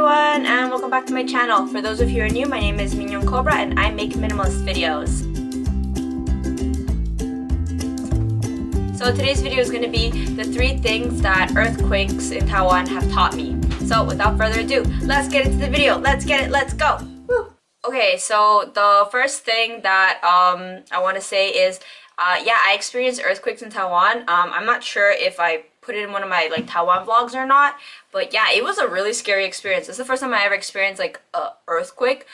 everyone, and welcome back to my channel. For those of you who are new, my name is Mignon Cobra and I make minimalist videos. So today's video is going to be the 3 things that earthquakes in Taiwan have taught me. So without further ado, let's get into the video. Let's get it, let's go! Woo. Okay, so the first thing that I want to say is, yeah, I experienced earthquakes in Taiwan. I'm not sure if I put it in one of my Taiwan vlogs or not, but yeah, it was a really scary experience. This is the first time I ever experienced a earthquake.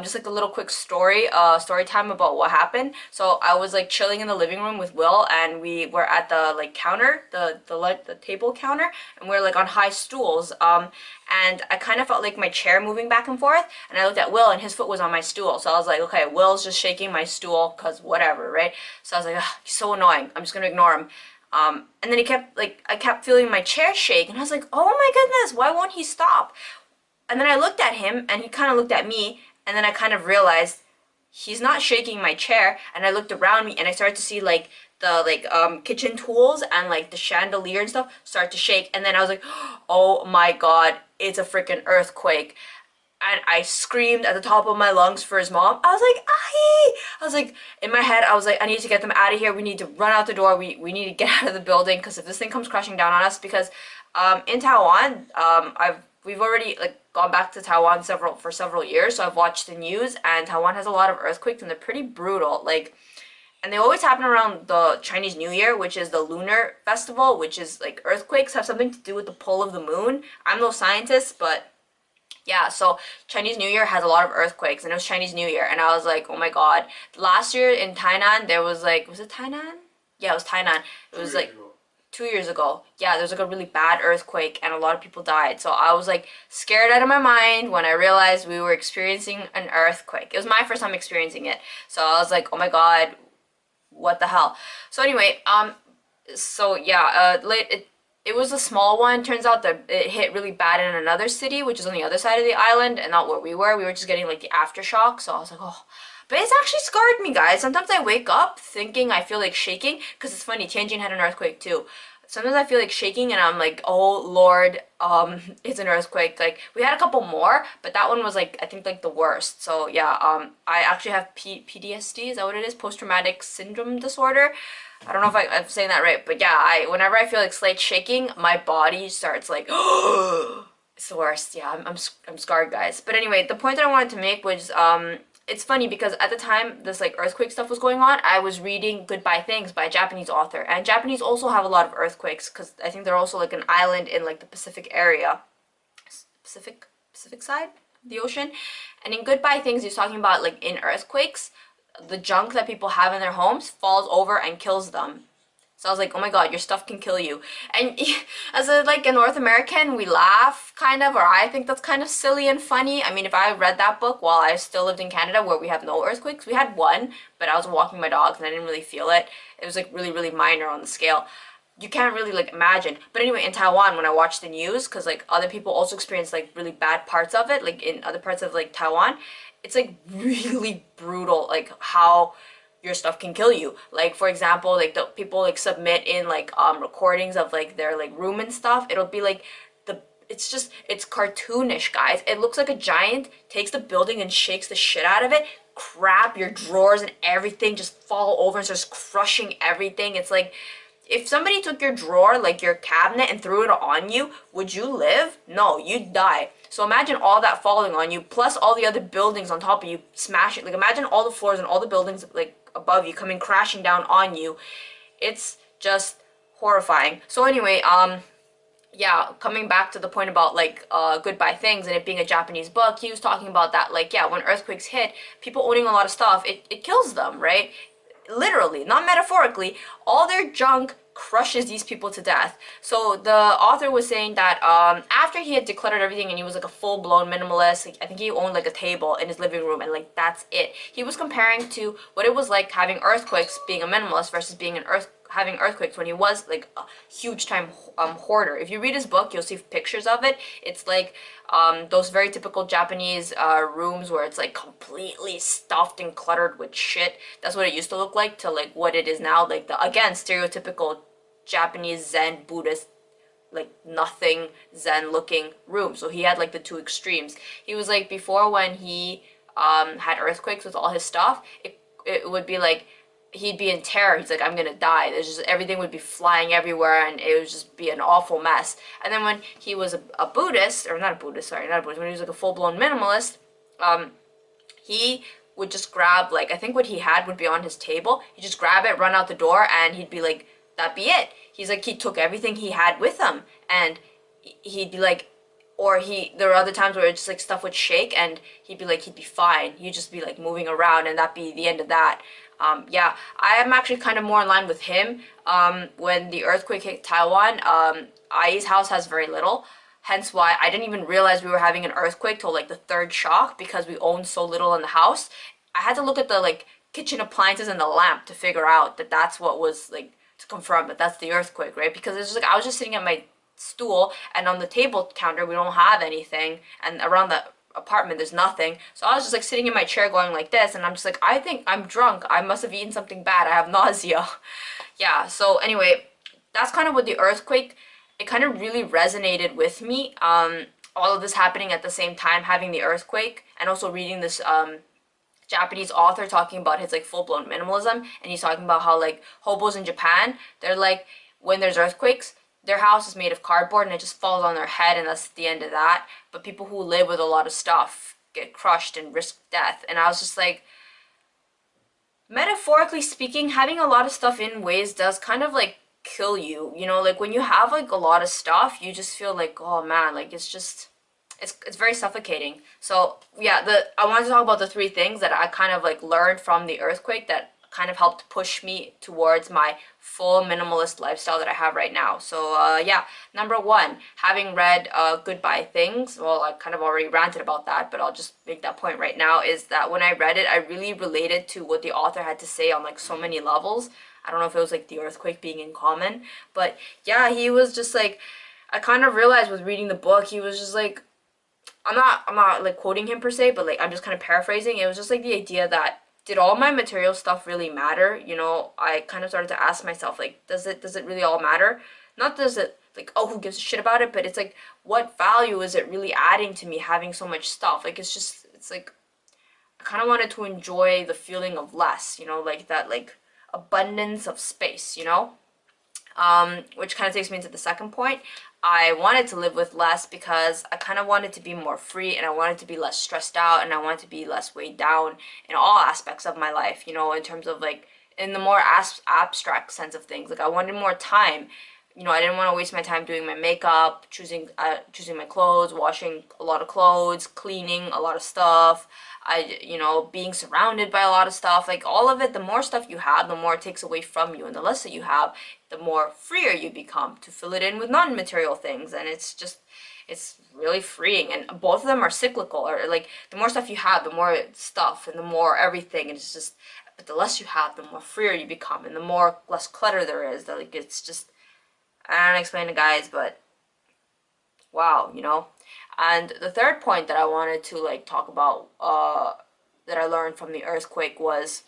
Just a little quick story time about what happened. So I was chilling in the living room with Will, and we were at the counter, the table counter, and we were on high stools. And I kind of felt my chair moving back and forth, and I looked at Will and his foot was on my stool. So I was like, okay, Will's just shaking my stool cause whatever, right? So I was like, he's so annoying, I'm just gonna ignore him. And then I kept feeling my chair shake, and I was like, oh my goodness, why won't he stop? And then I looked at him, and he kind of looked at me, and then I kind of realized he's not shaking my chair. And I looked around me, and I started to see the kitchen tools and the chandelier and stuff start to shake. And then I was like, oh my god, it's a freaking earthquake. And I screamed at the top of my lungs for his mom. I was like, aye! I was like, in my head, I was like, I need to get them out of here. We need to run out the door. We need to get out of the building, because if this thing comes crashing down on us, because in Taiwan, we've already gone back to Taiwan for several years, so I've watched the news, and Taiwan has a lot of earthquakes, and they're pretty brutal. And they always happen around the Chinese New Year, which is the lunar festival, which is earthquakes have something to do with the pull of the moon. I'm no scientist, but yeah, so Chinese New Year has a lot of earthquakes, and it was Chinese New Year, and I was like, oh my god. Last year in Tainan, there was was it Tainan? Yeah, it was Tainan. It was 2 years ago. Yeah, there was a really bad earthquake, and a lot of people died. So I was scared out of my mind when I realized we were experiencing an earthquake. It was my first time experiencing it. So I was like, oh my god, what the hell? So anyway, so yeah, it was a small one. Turns out that it hit really bad in another city, which is on the other side of the island, and not where we were. We were just getting the aftershock, so I was like, oh. But it's actually scarred me, guys. Sometimes I wake up thinking I feel shaking, because it's funny, Tianjin had an earthquake too. Sometimes I feel shaking, and I'm like, oh lord, it's an earthquake. We had a couple more, but that one was I think the worst. So yeah, I actually have PTSD, is that what it is? Post-traumatic syndrome disorder. I don't know if I'm saying that right, but yeah, whenever I feel slight shaking, my body starts it's the worst. Yeah, I'm scarred, guys. But anyway, the point that I wanted to make was, it's funny because at the time this earthquake stuff was going on, I was reading Goodbye Things by a Japanese author, and Japanese also have a lot of earthquakes, because I think they're also an island in the Pacific area, Pacific side of the ocean. And in Goodbye Things, he's talking about in earthquakes, the junk that people have in their homes falls over and kills them. So I was like, oh my god, your stuff can kill you. And as a North American, we laugh kind of, or I think that's kind of silly and funny. I mean, if I read that book while I still lived in Canada, where we have no earthquakes, we had one, but I was walking my dogs and I didn't really feel it. It was really, really minor on the scale. You can't really imagine. But anyway, in Taiwan, when I watched the news, because other people also experience really bad parts of it, in other parts of Taiwan, it's really brutal, how your stuff can kill you. For example, the people submit in recordings of their room and stuff. It'll be it's cartoonish, guys. It looks like a giant takes the building and shakes the shit out of it. Crap, your drawers and everything just fall over and starts crushing everything. It's if somebody took your drawer, your cabinet, and threw it on you, would you live? No, you'd die. So imagine all that falling on you, plus all the other buildings on top of you smash it. Imagine all the floors and all the buildings above you coming crashing down on you. It's just horrifying. So anyway, yeah, coming back to the point about Goodbye Things and it being a Japanese book, he was talking about that yeah, when earthquakes hit, people owning a lot of stuff, it kills them, right? Literally, not metaphorically, all their junk crushes these people to death. So the author was saying that after he had decluttered everything and he was a full-blown minimalist, I think he owned a table in his living room, and that's it. He was comparing to what it was like having earthquakes, being a minimalist, versus being having earthquakes when he was a huge time hoarder. If you read his book, you'll see pictures of it. It's those very typical Japanese rooms where it's completely stuffed and cluttered with shit. That's what it used to look like to what it is now, the again stereotypical Japanese Zen Buddhist like nothing zen looking room. So he had like the two extremes. He was like, before when he had earthquakes with all his stuff, it would be like he'd be in terror. He's like, I'm gonna die. There's just everything would be flying everywhere, and it would just be an awful mess. And then when he was a Buddhist, or not a Buddhist, sorry, not a Buddhist, when he was like a full-blown minimalist, he would just grab, like, I think what he had would be on his table. He'd just grab it, run out the door, and he'd be like, that'd be it. He's like, he took everything he had with him, and he'd be like, or there were other times where it's just like stuff would shake, and he'd be like, he'd be fine. He'd just be like moving around, and that'd be the end of that. Yeah, I am actually kind of more in line with him. When the earthquake hit Taiwan, Ai's house has very little. Hence why I didn't even realize we were having an earthquake till like the third shock, because we owned so little in the house. I had to look at the like kitchen appliances and the lamp to figure out that that's what was like, to confirm that that's the earthquake, right? Because it's just like I was just sitting at my stool, and on the table counter we don't have anything, and around the apartment there's nothing. So I was just like sitting in my chair going like this, and I'm just like, I think I'm drunk. I must have eaten something bad. I have nausea. Yeah, so anyway, that's kind of what the earthquake, it kind of really resonated with me. All of this happening at the same time, having the earthquake, and also reading this Japanese author talking about his like full-blown minimalism, and he's talking about how like hobos in Japan, they're like, when there's earthquakes, their house is made of cardboard and it just falls on their head, and that's the end of that. But people who live with a lot of stuff get crushed and risk death. And I was just like, metaphorically speaking, having a lot of stuff in ways does kind of like kill you, you know, like when you have like a lot of stuff, you just feel like, oh man, like it's just, it's very suffocating. So yeah, I wanted to talk about the three things that I kind of like learned from the earthquake that kind of helped push me towards my full minimalist lifestyle that I have right now. So yeah, number one, having read Goodbye Things, well, I kind of already ranted about that, but I'll just make that point right now, is that when I read it, I really related to what the author had to say on like so many levels. I don't know if it was like the earthquake being in common, but yeah, he was just like, I kind of realized with reading the book, he was just like, I'm not like quoting him per se, but like I'm just kind of paraphrasing. It was just like the idea that, did all my material stuff really matter? You know, I kind of started to ask myself, like, does it really all matter? Not does it, like, oh, who gives a shit about it, but it's like, what value is it really adding to me having so much stuff? Like, it's just, it's like, I kind of wanted to enjoy the feeling of less, you know, like that, like, abundance of space, you know? Which kind of takes me into the second point. I wanted to live with less because I kind of wanted to be more free, and I wanted to be less stressed out, and I wanted to be less weighed down in all aspects of my life, you know, in terms of like, in the more abstract sense of things. Like I wanted more time. You know, I didn't want to waste my time doing my makeup, choosing my clothes, washing a lot of clothes, cleaning a lot of stuff. You know, being surrounded by a lot of stuff, like all of it, the more stuff you have, the more it takes away from you, and the less that you have, the more freer you become to fill it in with non-material things. And it's just, it's really freeing, and both of them are cyclical, or like the more stuff you have, the more stuff and the more everything, and it's just, but the less you have, the more freer you become, and the more less clutter there is. That like, it's just, I don't explain it, guys, but wow, you know. And the third point that I wanted to like talk about, that I learned from the earthquake, was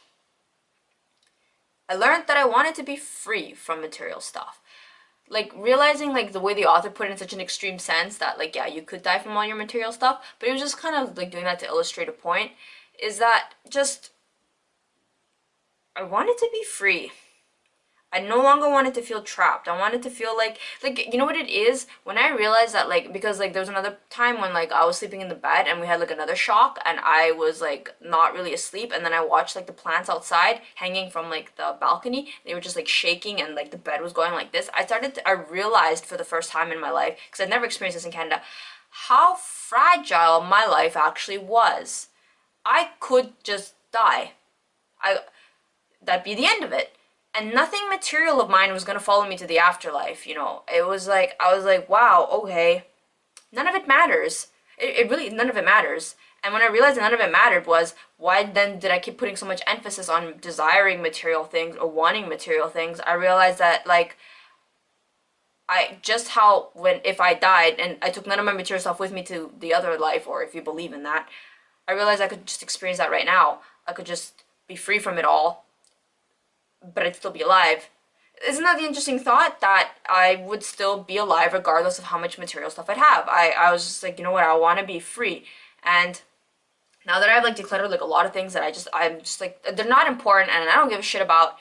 I learned that I wanted to be free from material stuff. Like realizing like the way the author put it in such an extreme sense that like, yeah, you could die from all your material stuff, but he was just kind of like doing that to illustrate a point, is that just, I wanted to be free. I no longer wanted to feel trapped. I wanted to feel like, you know what it is? When I realized that, like, because, like, there was another time when, like, I was sleeping in the bed and we had, like, another shock, and I was, like, not really asleep, and then I watched, like, the plants outside hanging from, like, the balcony. They were just, like, shaking, and, like, the bed was going like this. I realized for the first time in my life, because I'd never experienced this in Canada, how fragile my life actually was. I could just die. That'd be the end of it. And nothing material of mine was going to follow me to the afterlife, you know. It was like, I was like, wow, okay, none of it matters. It really, none of it matters. And when I realized that none of it mattered, was, why then did I keep putting so much emphasis on desiring material things or wanting material things? I realized that, like, if I died and I took none of my material stuff with me to the other life, or if you believe in that, I realized I could just experience that right now. I could just be free from it all, but I'd still be alive. isn't that the interesting thought that I would still be alive regardless of how much material stuff I'd have? I was just like, you know what, I want to be free. And now that I've like decluttered like a lot of things that I'm just like, they're not important and I don't give a shit about,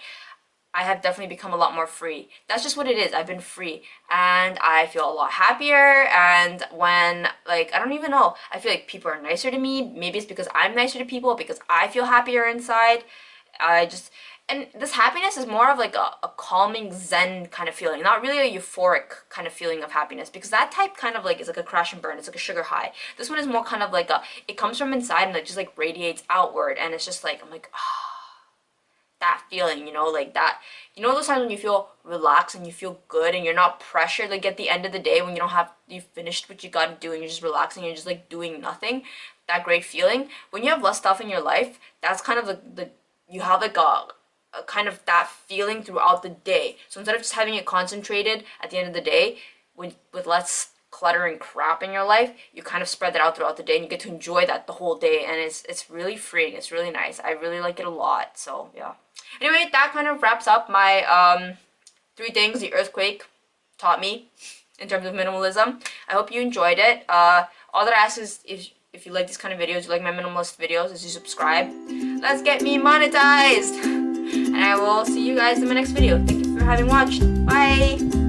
I have definitely become a lot more free. That's just what it is. I've been free and I feel a lot happier. And when, like, I don't even know, I feel like people are nicer to me. Maybe it's because I'm nicer to people, because I feel happier inside. And this happiness is more of like a calming zen kind of feeling, not really a euphoric kind of feeling of happiness, because that type kind of like is like a crash and burn. It's like a sugar high. This one is more kind of like it comes from inside and it just like radiates outward, and it's just like, I'm like, ah. That feeling, you know, like that, you know, those times when you feel relaxed and you feel good and you're not pressured, like at the end of the day when you finished what you got to do and you're just relaxing, you're just like doing nothing, that great feeling. When you have less stuff in your life, that's kind of the you have like a kind of that feeling throughout the day. So instead of just having it concentrated at the end of the day with less clutter and crap in your life, you kind of spread that out throughout the day and you get to enjoy that the whole day, and it's really freeing. It's really nice. I really like it a lot. So yeah. Anyway, that kind of wraps up my 3 things the earthquake taught me in terms of minimalism. I hope you enjoyed it. All that I ask is if you like these kind of videos, you like my minimalist videos, is you subscribe. Let's get me monetized! And I will see you guys in my next video. Thank you for having watched. Bye!